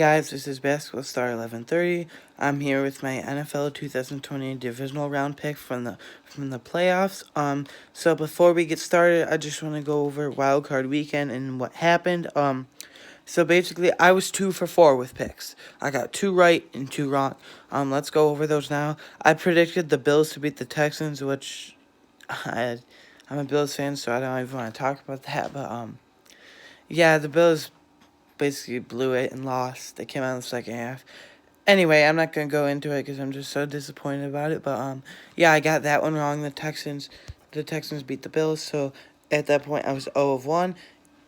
Guys, this is Basketball Star 1130. I'm here with my NFL 2020 divisional round pick from the playoffs. So before we get started, I just want to go over Wild Card Weekend and what happened. So basically, I was 2 for 4 with picks. I got 2 right and 2 wrong. Let's go over those now. I predicted the Bills to beat the Texans, which I'm a Bills fan, so I don't even want to talk about that. But yeah, the Bills basically blew it and lost. They came out in the second half. Anyway, I'm not gonna go into it because I'm just so disappointed about it. But yeah, I got that one wrong. The Texans beat the Bills. So at that point, I was 0 of 1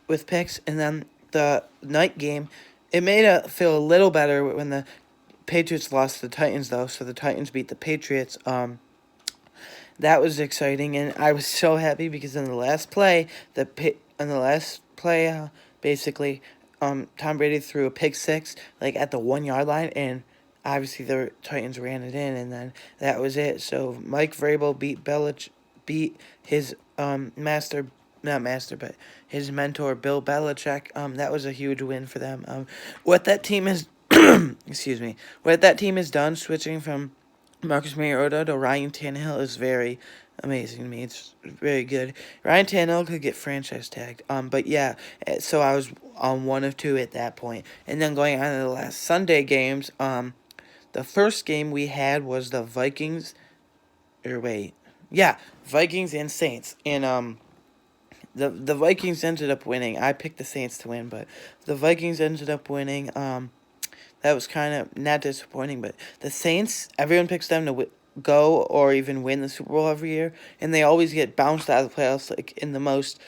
with picks. And then the night game, it made it feel a little better when the Patriots lost to the Titans, though. So the Titans beat the Patriots. That was exciting, and I was so happy because in the last play, basically, Tom Brady threw a pick six like at the 1 yard line, and obviously the Titans ran it in, and then that was it. So Mike Vrabel beat his but his mentor Bill Belichick. That was a huge win for them. What that team is, excuse me, what that team has done, switching from Marcus Mariota to Ryan Tannehill, is very amazing to me. It's very good. Ryan Tannehill could get franchise tagged. But yeah, so I was on 1 of 2 at that point. And then going on to the last Sunday games, the first game we had was the Vikings, Vikings and Saints. And the Vikings ended up winning. I picked the Saints to win, but the Vikings ended up winning. That was kind of not disappointing, but the Saints, everyone picks them to go or even win the Super Bowl every year, and they always get bounced out of the playoffs like in the most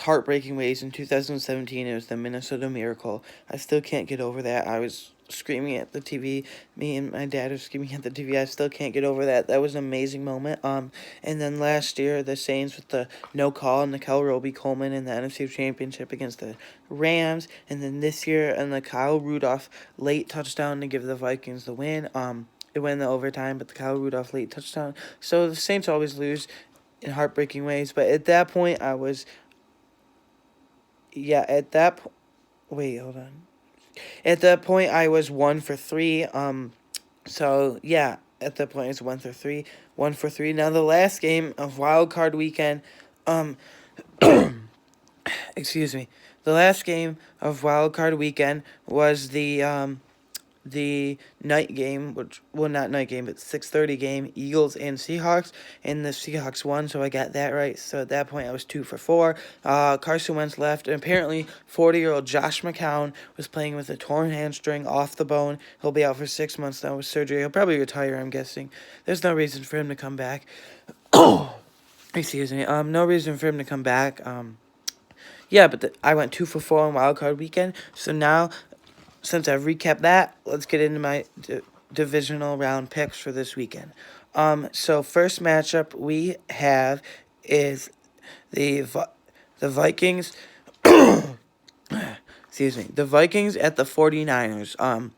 heartbreaking ways. In 2017, it was the Minnesota Miracle. I still can't get over that. I was screaming at the TV. Me and my dad are screaming at the TV. I still can't get over that. That was an amazing moment. And then last year, the Saints with the no call and Nickel Roby-Coleman in the NFC Championship against the Rams. And then this year, and the Kyle Rudolph late touchdown to give the Vikings the win. It went in the overtime, but the Kyle Rudolph late touchdown. So the Saints always lose in heartbreaking ways. But at that point, I was... Yeah, wait, hold on. At that point, I was 1 for 3. So yeah, at that point, it's 1 for 3. 1 for 3. Now the last game of Wild Card Weekend, excuse me. The last game of Wild Card Weekend was the night game, not night game, but 6:30 game, Eagles and Seahawks, and the Seahawks won, so I got that right. So at that point, I was 2 for 4. Carson Wentz left, and apparently 40-year-old Josh McCown was playing with a torn hamstring off the bone. He'll be out for 6 months now with surgery. He'll probably retire, I'm guessing. There's no reason for him to come back. Excuse me. No reason for him to come back. Yeah, but I went 2 for 4 on Wild Card Weekend, so now, since I've recapped that, let's get into my divisional round picks for this weekend. So first matchup we have is the Vikings. Excuse me, the Vikings at the 49ers.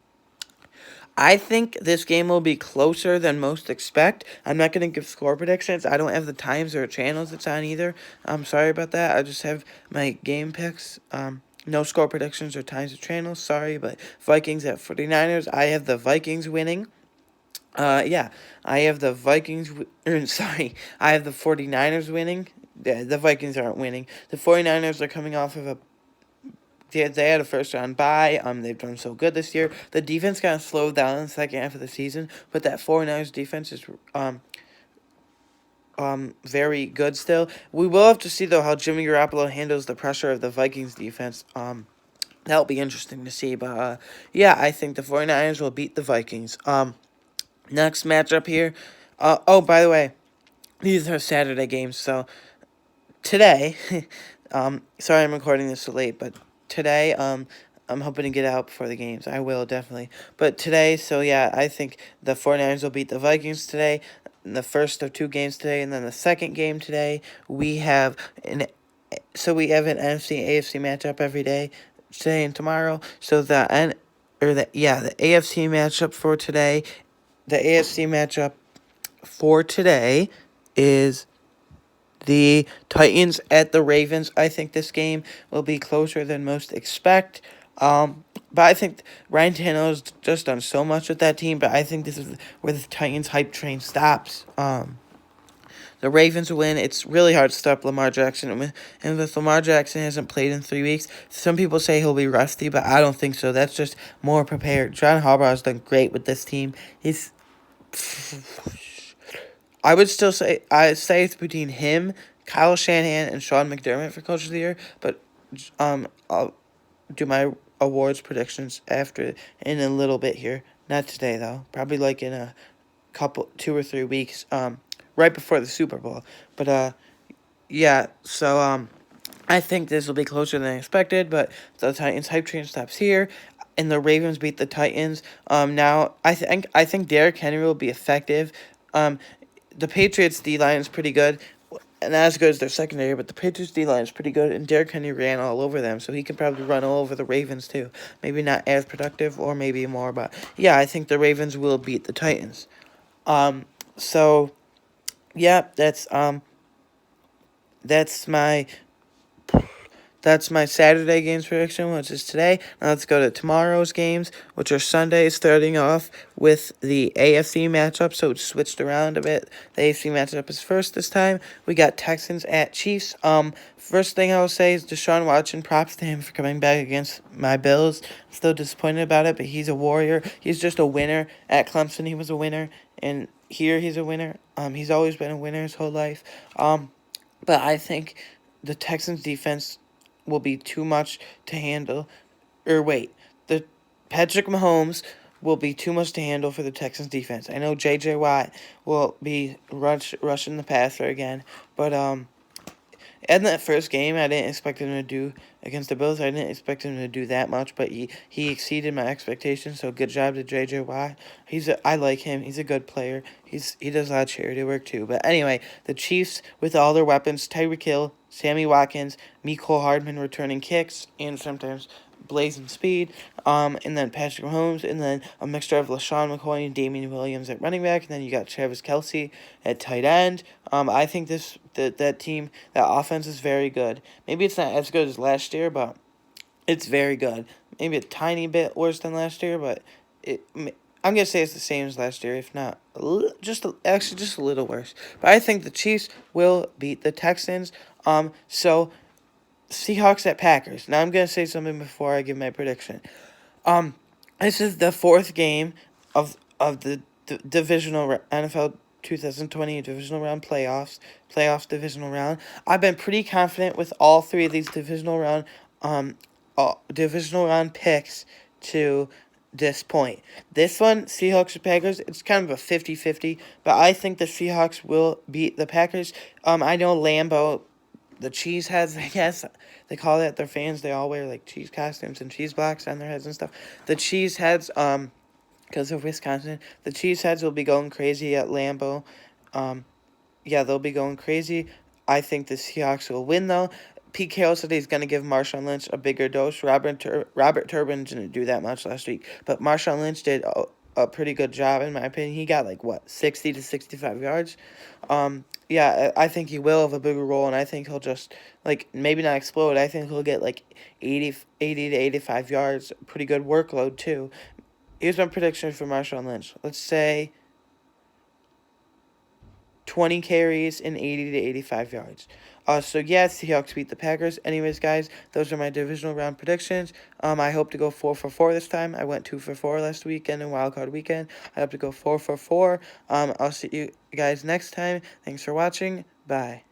I think this game will be closer than most expect. I'm not going to give score predictions. I don't have the times or channels it's on either. I'm sorry about that. I just have my game picks. No score predictions or times or channels. Sorry, but Vikings at 49ers. I have the Vikings winning. I have the Vikings... I have the 49ers winning. The Vikings aren't winning. The 49ers are coming off of they had a first-round bye. They've done so good this year. The defense kind of slowed down in the second half of the season, but that 49ers defense is very good still. We will have to see, though, how Jimmy Garoppolo handles the pressure of the Vikings defense. That'll be interesting to see. But, I think the 49ers will beat the Vikings. Next matchup here. By the way, these are Saturday games, so today, sorry I'm recording this so late, but today, I'm hoping to get out before the games. I will, definitely. But today, I think the 49ers will beat the Vikings today, in the first of 2 games today, and then the second game today, we have an NFC, AFC matchup every day, today and tomorrow. So the AFC matchup for today, is the Titans at the Ravens. I think this game will be closer than most expect. but I think Ryan Tannehill's just done so much with that team. But I think this is where the Titans hype train stops. The Ravens win. It's really hard to stop Lamar Jackson. And with Lamar Jackson hasn't played in 3 weeks, some people say he'll be rusty, but I don't think so. That's just more prepared. John Harbaugh has done great with this team. I would still say it's between him, Kyle Shanahan, and Sean McDermott for Coach of the Year. But I'll do my awards predictions after in a little bit here. Not today though. Probably like in a couple 2 or 3 weeks. Right before the Super Bowl. But yeah. So I think this will be closer than expected. But the Titans hype train stops here, and the Ravens beat the Titans. Now I think Derrick Henry will be effective. The Patriots D line is pretty good, and not as good as their secondary, but the Patriots D line is pretty good, and Derrick Henry ran all over them, so he could probably run all over the Ravens too. Maybe not as productive, or maybe more, but yeah, I think the Ravens will beat the Titans. So yeah, that's my Saturday games prediction, which is today. Now let's go to tomorrow's games, which are Sunday, starting off with the AFC matchup. So it's switched around a bit. The AFC matchup is first this time. We got Texans at Chiefs. First thing I will say is Deshaun Watson, props to him for coming back against my Bills. Still disappointed about it, but he's a warrior. He's just a winner. At Clemson, he was a winner, and here he's a winner. He's always been a winner his whole life. But I think the Texans defense will be too much to handle. The Patrick Mahomes will be too much to handle for the Texans defense. I know J.J. Watt will be rushing the passer again, but in that first game, I didn't expect him to do against the Bills. I didn't expect him to do that much, but he exceeded my expectations. So good job to J.J. Watt. I like him. He's a good player. He does a lot of charity work too. But anyway, the Chiefs with all their weapons: Tyreek Hill, Sammy Watkins, Mecole Hardman returning kicks, and sometimes blazing speed. And then Patrick Mahomes, and then a mixture of LaShawn McCoy and Damian Williams at running back, and then you got Travis Kelce at tight end. I think that team, that offense is very good. Maybe it's not as good as last year, but it's very good. Maybe a tiny bit worse than last year, but I'm gonna say it's the same as last year, if not just a little worse. But I think the Chiefs will beat the Texans. So Seahawks at Packers. Now I'm gonna say something before I give my prediction. This is the fourth game of the divisional NFL 2020 divisional round playoffs divisional round. I've been pretty confident with all three of these divisional round picks to this point. This one, Seahawks or Packers, it's kind of a 50-50, but I think the Seahawks will beat the Packers. I know Lambeau, the cheese heads, I guess they call it, their fans, they all wear like cheese costumes and cheese blocks on their heads and stuff. The cheese heads, because of Wisconsin, the cheese heads will be going crazy at Lambeau. Yeah, they'll be going crazy. I think the Seahawks will win though. Pete Carroll said he's going to give Marshawn Lynch a bigger dose. Robert Turbin didn't do that much last week, but Marshawn Lynch did a pretty good job, in my opinion. He got 60 to 65 yards. Yeah, I think he will have a bigger role, and I think he'll just, maybe not explode. I think he'll get 80 to 85 yards. Pretty good workload, too. Here's my prediction for Marshawn Lynch. Let's say 20 carries and 80 to 85 yards. So yeah, Seahawks beat the Packers. Anyways, guys, those are my divisional round predictions. I hope to go 4 for 4 this time. I went 2 for 4 last weekend and wildcard weekend. I hope to go 4 for 4. I'll see you guys next time. Thanks for watching. Bye.